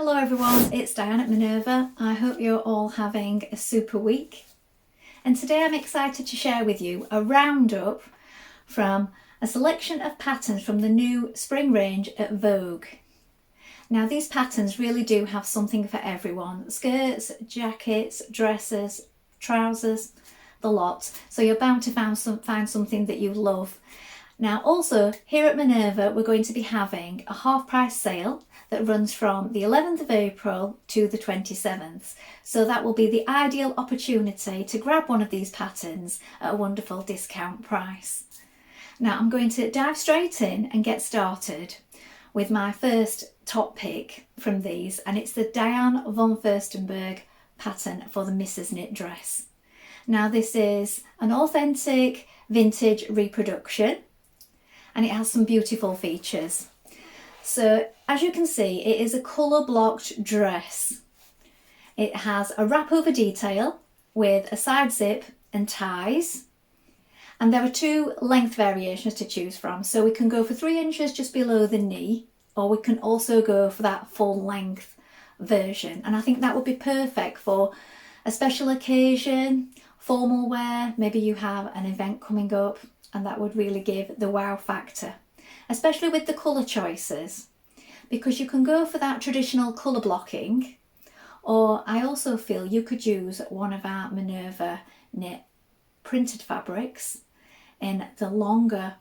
Hello everyone, it's Dianne at Minerva. I hope you're all having a super week. And today I'm excited to share with you a roundup from a selection of patterns from the new spring range at Vogue. Now these patterns really do have something for everyone. Skirts, jackets, dresses, trousers, the lot. So you're bound to find something that you love. Now also here at Minerva we're going to be having a half price sale that runs from the 11th of April to the 27th. So that will be the ideal opportunity to grab one of these patterns at a wonderful discount price. Now I'm going to dive straight in and get started with my first top pick from these, and it's the Dianne von Furstenberg pattern for the Mrs. Knit dress. Now this is an authentic vintage reproduction and it has some beautiful features. So as you can see, it is a colour blocked dress. It has a wrap over detail with a side zip and ties. And there are two length variations to choose from. So we can go for 3 inches just below the knee, or we can also go for that full length version. And I think that would be perfect for a special occasion, formal wear. Maybe you have an event coming up and that would really give the wow factor. Especially with the colour choices, because you can go for that traditional colour blocking, or I also feel you could use one of our Minerva knit printed fabrics in the longer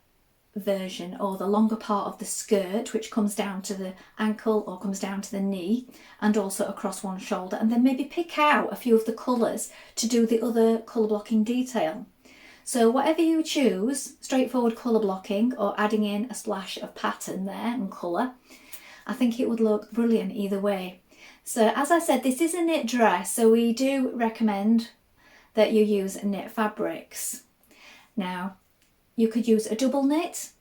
version, or the longer part of the skirt, which comes down to the ankle or comes down to the knee and also across one shoulder, and then maybe pick out a few of the colours to do the other colour blocking detail. So whatever you choose, straightforward colour blocking or adding in a splash of pattern there and colour, I think it would look brilliant either way. So as I said, this is a knit dress, so we do recommend that you use knit fabrics. Now, you could use a double knit,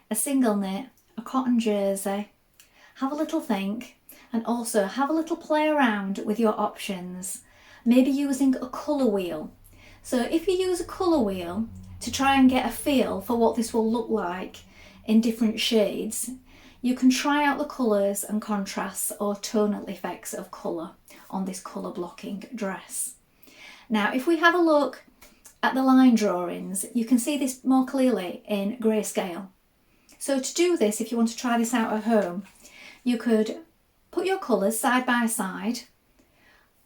a single knit, a cotton jersey, have a little think, and also have a little play around with your options, maybe using a colour wheel. So if you use a colour wheel to try and get a feel for what this will look like in different shades, you can try out the colours and contrasts or tonal effects of colour on this colour blocking dress. Now if we have a look at the line drawings, you can see this more clearly in grayscale. So to do this, if you want to try this out at home, you could put your colours side by side.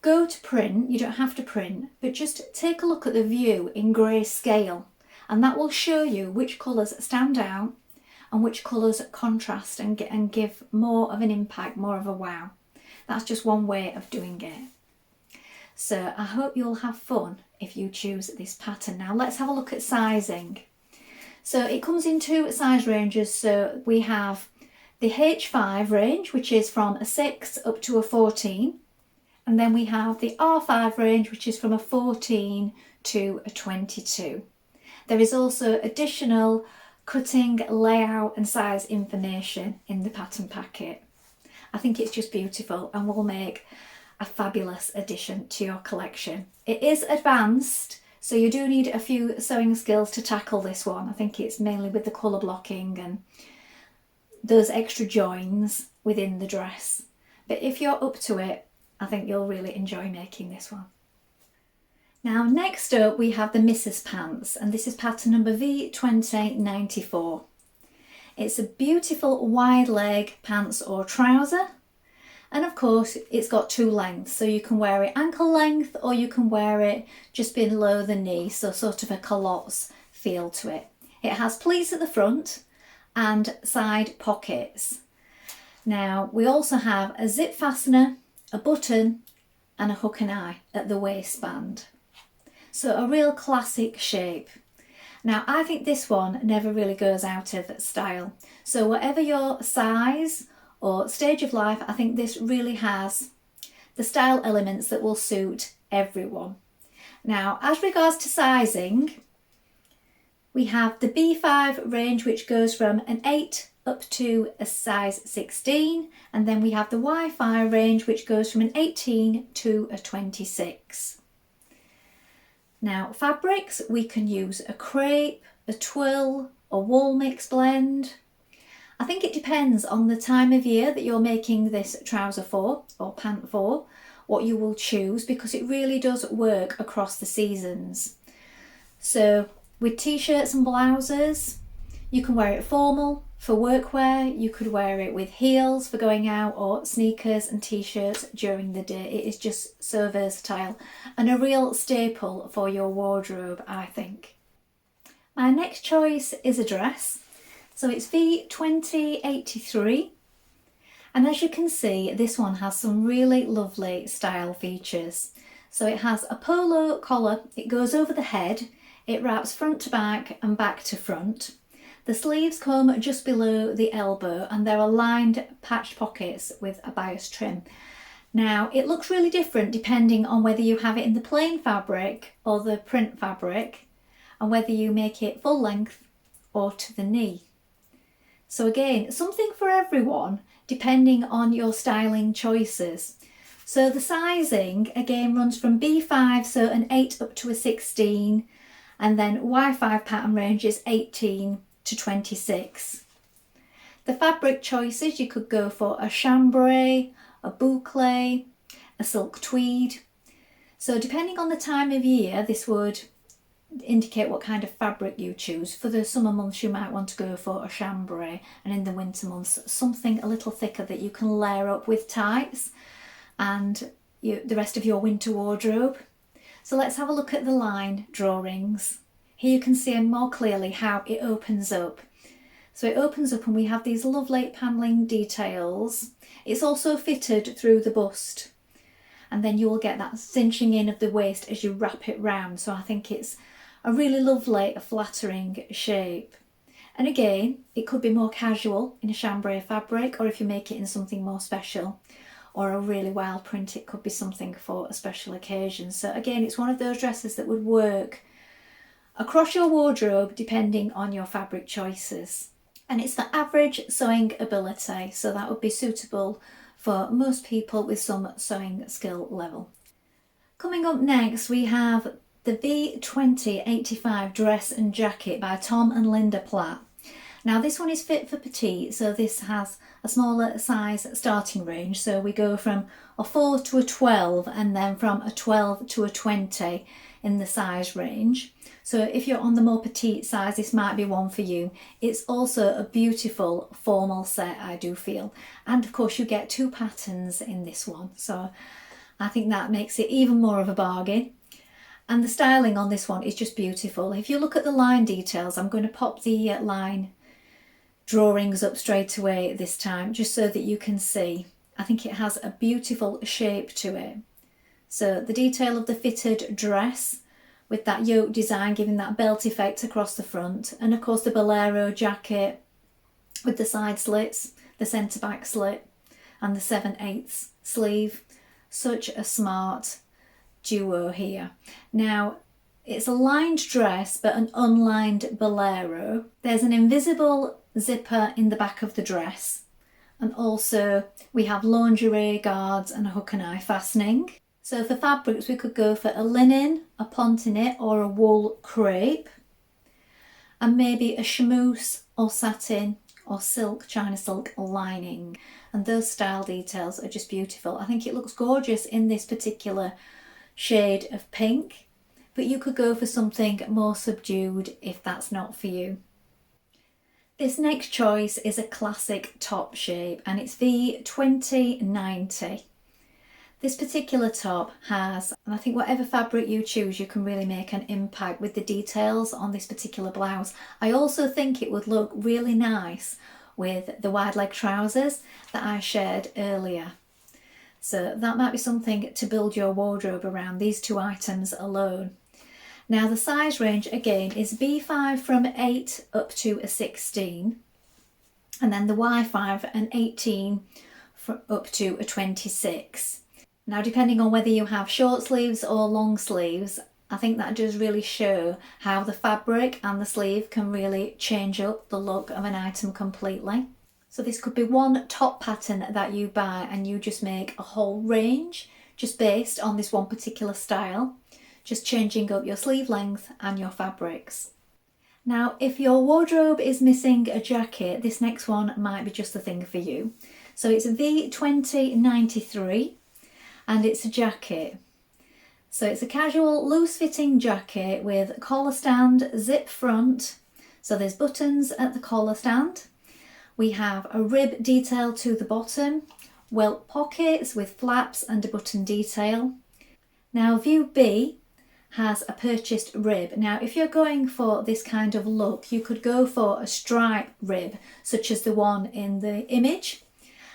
Go to print, you don't have to print, but just take a look at the view in grayscale, and that will show you which colours stand out and which colours contrast and give more of an impact, more of a wow. That's just one way of doing it. So I hope you'll have fun if you choose this pattern. Now let's have a look at sizing. So it comes in 2 size ranges. So we have the H5 range, which is from a 6 up to a 14. And then we have the R5 range, which is from a 14 to a 22. There is also additional cutting, layout and size information in the pattern packet. I think it's just beautiful and will make a fabulous addition to your collection. It is advanced, so you do need a few sewing skills to tackle this one. I think it's mainly with the colour blocking and those extra joins within the dress. But if you're up to it, I think you'll really enjoy making this one. Now next up we have the Mrs. Pants, and this is pattern number V2094. It's a beautiful wide leg pants or trouser, and of course it's got 2 lengths, so you can wear it ankle length or you can wear it just below the knee, so sort of a culottes feel to it. It has pleats at the front and side pockets. Now we also have a zip fastener, a button and a hook and eye at the waistband. So a real classic shape. Now I think this one never really goes out of style. So whatever your size or stage of life, I think this really has the style elements that will suit everyone. Now as regards to sizing, we have the B5 range, which goes from an 8 up to a size 16, and then we have the Y5 range, which goes from an 18 to a 26. Now fabrics, we can use a crepe, a twill, a wool mix blend. I think it depends on the time of year that you're making this trouser for or pant for, what you will choose, because it really does work across the seasons. So with t-shirts and blouses, you can wear it formal for workwear, you could wear it with heels for going out, or sneakers and t-shirts during the day. It is just so versatile and a real staple for your wardrobe, I think. My next choice is a dress. So it's V2083, and as you can see, this one has some really lovely style features. So it has a polo collar, it goes over the head, it wraps front to back and back to front. The sleeves come just below the elbow and there are lined patched pockets with a bias trim. Now it looks really different depending on whether you have it in the plain fabric or the print fabric, and whether you make it full length or to the knee. So again, something for everyone depending on your styling choices. So the sizing again runs from B5, so an 8 up to a 16, and then Y5 pattern range is 18 to 26. The fabric choices, you could go for a chambray, a boucle, a silk tweed. So depending on the time of year, this would indicate what kind of fabric you choose. For the summer months you might want to go for a chambray, and in the winter months something a little thicker that you can layer up with tights and the rest of your winter wardrobe. So let's have a look at the line drawings. Here you can see more clearly how it opens up. So it opens up and we have these lovely panelling details. It's also fitted through the bust, and then you will get that cinching in of the waist as you wrap it round. So I think it's a really lovely, flattering shape. And again, it could be more casual in a chambray fabric, or if you make it in something more special or a really wild print, it could be something for a special occasion. So again, it's one of those dresses that would work across your wardrobe depending on your fabric choices. And it's for average sewing ability, so that would be suitable for most people with some sewing skill level. Coming up next, we have the V2085 dress and jacket by Tom and Linda Platt. Now this one is fit for petite, so this has a smaller size starting range. So we go from a 4 to a 12, and then from a 12 to a 20 in the size range. So if you're on the more petite size, this might be one for you. It's also a beautiful formal set, I do feel. And of course you get 2 patterns in this one, so I think that makes it even more of a bargain. And the styling on this one is just beautiful. If you look at the line details, I'm going to pop the line drawings up straight away this time, just so that you can see. I think it has a beautiful shape to it. So the detail of the fitted dress with that yoke design giving that belt effect across the front, and of course the bolero jacket with the side slits, the centre back slit and the 7/8 sleeve. Such a smart duo here. Now it's a lined dress but an unlined bolero. There's an invisible zipper in the back of the dress, and also we have lingerie guards and a hook and eye fastening. So for fabrics we could go for a linen, a ponte or a wool crepe, and maybe a chamouse or satin or silk, China silk lining. And those style details are just beautiful. I think it looks gorgeous in this particular shade of pink, but you could go for something more subdued if that's not for you. This next choice is a classic top shape, and it's V2090. This particular top has, and I think whatever fabric you choose, you can really make an impact with the details on this particular blouse. I also think it would look really nice with the wide leg trousers that I shared earlier. So that might be something to build your wardrobe around, these 2 items alone. Now the size range again is B5 from 8 up to a 16, and then the Y5 an 18 up to a 26. Now depending on whether you have short sleeves or long sleeves, I think that does really show how the fabric and the sleeve can really change up the look of an item completely. So this could be one top pattern that you buy and you just make a whole range just based on this one particular style, just changing up your sleeve length and your fabrics. Now, if your wardrobe is missing a jacket, this next one might be just the thing for you. So it's V2093 and it's a jacket. So it's a casual loose fitting jacket with collar stand, zip front. So there's buttons at the collar stand. We have a rib detail to the bottom, welt pockets with flaps and a button detail. Now view B has a purchased rib. Now if you're going for this kind of look, you could go for a stripe rib such as the one in the image,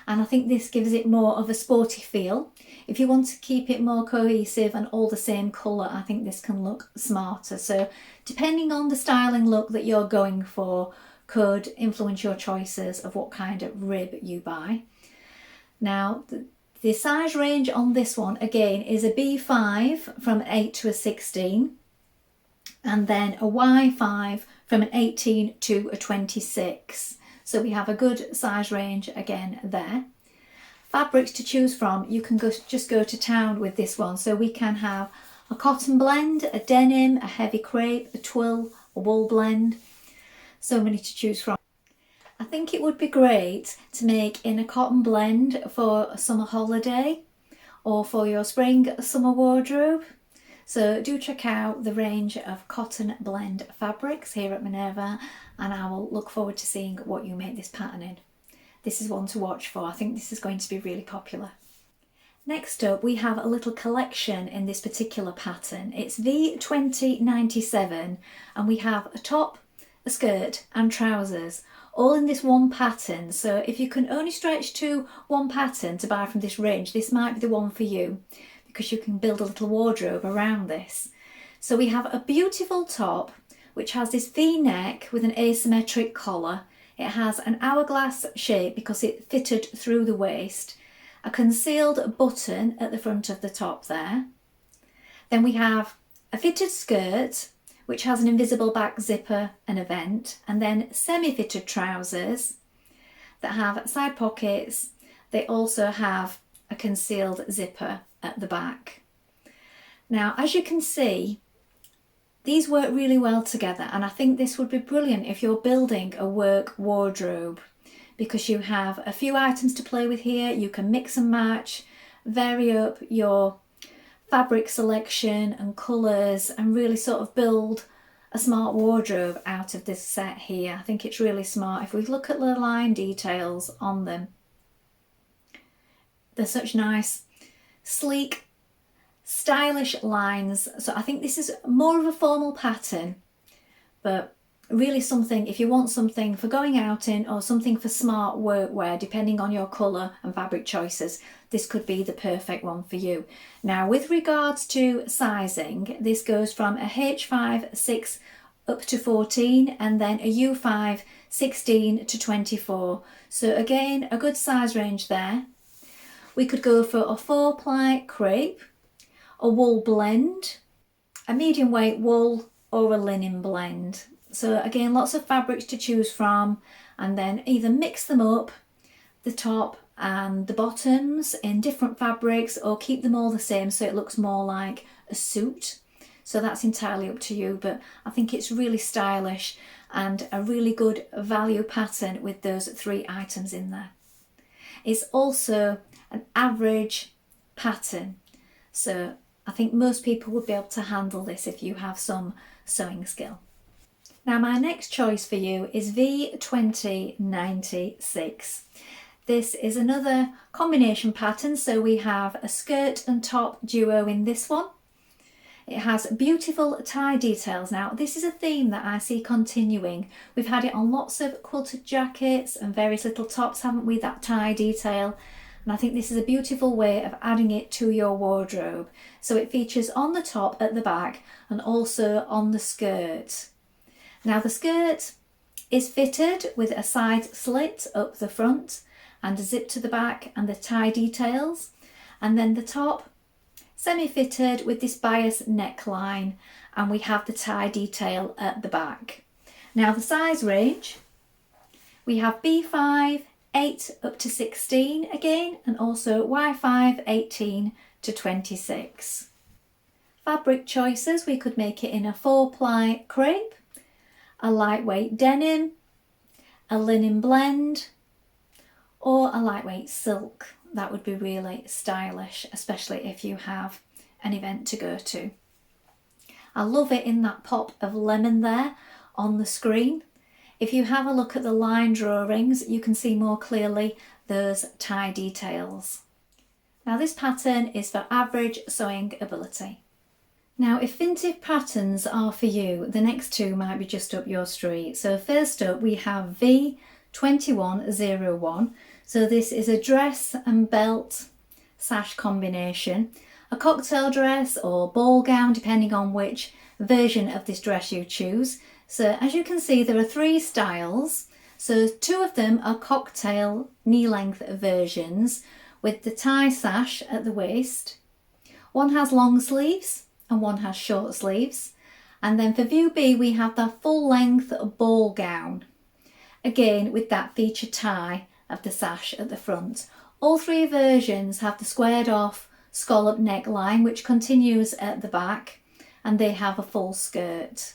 and I think this gives it more of a sporty feel. If you want to keep it more cohesive and all the same colour, I think this can look smarter. So depending on the styling look that you're going for could influence your choices of what kind of rib you buy. Now the size range on this one again is a B5 from an 8 to a 16, and then a Y5 from an 18 to a 26. So we have a good size range again there. Fabrics to choose from, you can just go to town with this one. So we can have a cotton blend, a denim, a heavy crepe, a twill, a wool blend. So many to choose from. I think it would be great to make in a cotton blend for a summer holiday or for your spring summer wardrobe. So do check out the range of cotton blend fabrics here at Minerva, and I will look forward to seeing what you make this pattern in. This is one to watch for. I think this is going to be really popular. Next up, we have a little collection in this particular pattern. It's V2097 and we have a top, a skirt and trousers, all in this one pattern. So if you can only stretch to one pattern to buy from this range, this might be the one for you, because you can build a little wardrobe around this. So we have a beautiful top which has this V-neck with an asymmetric collar. It has an hourglass shape because it fitted through the waist, a concealed button at the front of the top there. Then we have a fitted skirt which has an invisible back zipper and a vent, and then semi-fitted trousers that have side pockets. They also have a concealed zipper at the back. Now, as you can see, these work really well together, and I think this would be brilliant if you're building a work wardrobe, because you have a few items to play with here. You can mix and match, vary up your fabric selection and colours, and really sort of build a smart wardrobe out of this set here. I think it's really smart. If we look at the line details on them, they're such nice, sleek, stylish lines. So I think this is more of a formal pattern, but really something if you want something for going out in, or something for smart workwear, depending on your colour and fabric choices, this could be the perfect one for you. Now with regards to sizing, this goes from a H5 6 up to 14, and then a U5 16 to 24. So again, a good size range there. We could go for a 4-ply crepe, a wool blend, a medium weight wool, or a linen blend. So again, lots of fabrics to choose from, and then either mix them up, the top and the bottoms in different fabrics, or keep them all the same so it looks more like a suit. So that's entirely up to you, but I think it's really stylish and a really good value pattern with those 3 items in there. It's also an average pattern, so I think most people would be able to handle this if you have some sewing skill. Now my next choice for you is V2096. This is another combination pattern, so we have a skirt and top duo in this one. It has beautiful tie details. Now this is a theme that I see continuing. We've had it on lots of quilted jackets and various little tops, haven't we, that tie detail? And I think this is a beautiful way of adding it to your wardrobe. So it features on the top, at the back, and also on the skirt. Now the skirt is fitted with a side slit up the front and a zip to the back and the tie details, and then the top semi-fitted with this bias neckline, and we have the tie detail at the back. Now the size range, we have B5 8 up to 16 again, and also Y5 18 to 26. Fabric choices, we could make it in a 4-ply crepe, a lightweight denim, a linen blend, or a lightweight silk. That would be really stylish, especially if you have an event to go to. I love it in that pop of lemon there on the screen. If you have a look at the line drawings, you can see more clearly those tie details. Now this pattern is for average sewing ability. Now if vintage patterns are for you, the next two might be just up your street. So first up we have V2101. So this is a dress and belt sash combination, a cocktail dress or ball gown depending on which version of this dress you choose. So as you can see there are three styles. So two of them are cocktail knee length versions with the tie sash at the waist. One has long sleeves and one has short sleeves. And then for view B we have the full length ball gown, again with that feature tie of the sash at the front. All three versions have the squared off scallop neckline which continues at the back, and they have a full skirt.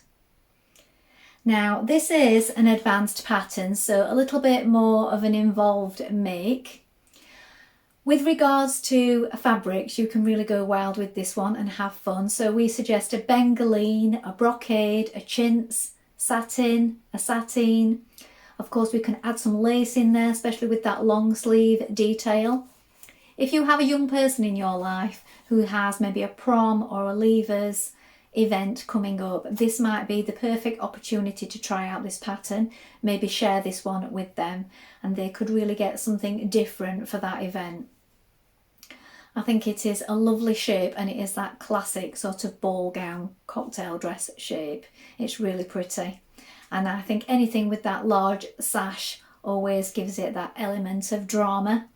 Now this is an advanced pattern, so a little bit more of an involved make. With regards to fabrics, you can really go wild with this one and have fun. So we suggest a bengaline, a brocade, a chintz, satin, a sateen. Of course we can add some lace in there, especially with that long sleeve detail. If you have a young person in your life who has maybe a prom or a leavers event coming up, this might be the perfect opportunity to try out this pattern. Maybe share this one with them and they could really get something different for that event. I think it is a lovely shape and it is that classic sort of ball gown cocktail dress shape. It's really pretty, and I think anything with that large sash always gives it that element of drama.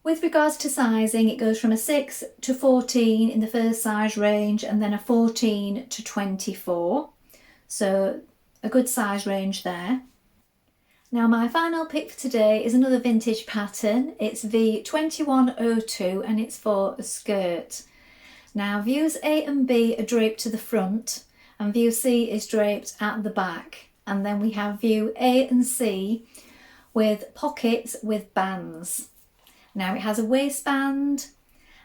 With regards to sizing, it goes from a 6 to 14 in the first size range and then a 14 to 24. So a good size range there. Now my final pick for today is another vintage pattern. It's V2102 and it's for a skirt. Now views A and B are draped to the front and view C is draped at the back. And then we have view A and C with pockets with bands. Now it has a waistband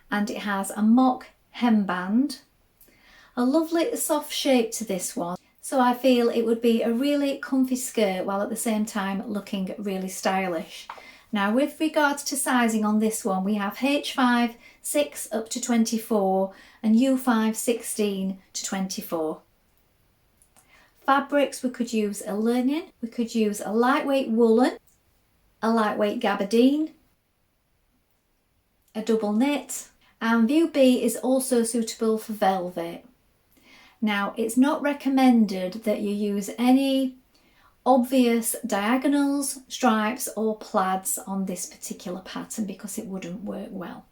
and it has a mock hemband. A lovely soft shape to this one. So I feel it would be a really comfy skirt while at the same time looking really stylish. Now with regards to sizing on this one, we have H5 6 up to 24 and U5 16 to 24. Fabrics, we could use a linen, we could use a lightweight woolen, a lightweight gabardine, a double knit, and view B is also suitable for velvet. Now it's not recommended that you use any obvious diagonals, stripes or plaids on this particular pattern because it wouldn't work well.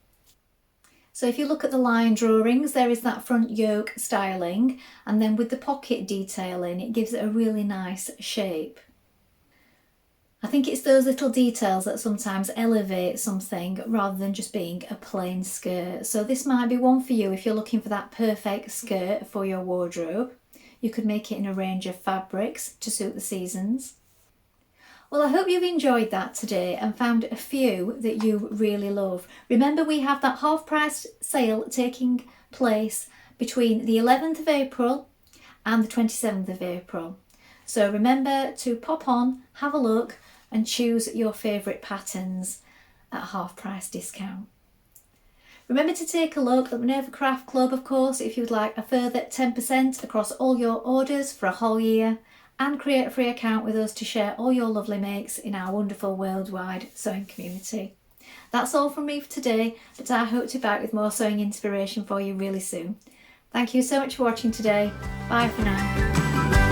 So if you look at the line drawings, there is that front yoke styling, and then with the pocket detailing it gives it a really nice shape. I think it's those little details that sometimes elevate something rather than just being a plain skirt. So this might be one for you if you're looking for that perfect skirt for your wardrobe. You could make it in a range of fabrics to suit the seasons. Well, I hope you've enjoyed that today and found a few that you really love. Remember, we have that half price sale taking place between the 11th of April and the 27th of April. So remember to pop on, have a look and choose your favourite patterns at half price discount. Remember to take a look at Minerva Craft Club, of course, if you'd like a further 10% across all your orders for a whole year, and create a free account with us to share all your lovely makes in our wonderful worldwide sewing community. That's all from me for today, but I hope to be back with more sewing inspiration for you really soon. Thank you so much for watching today. Bye for now.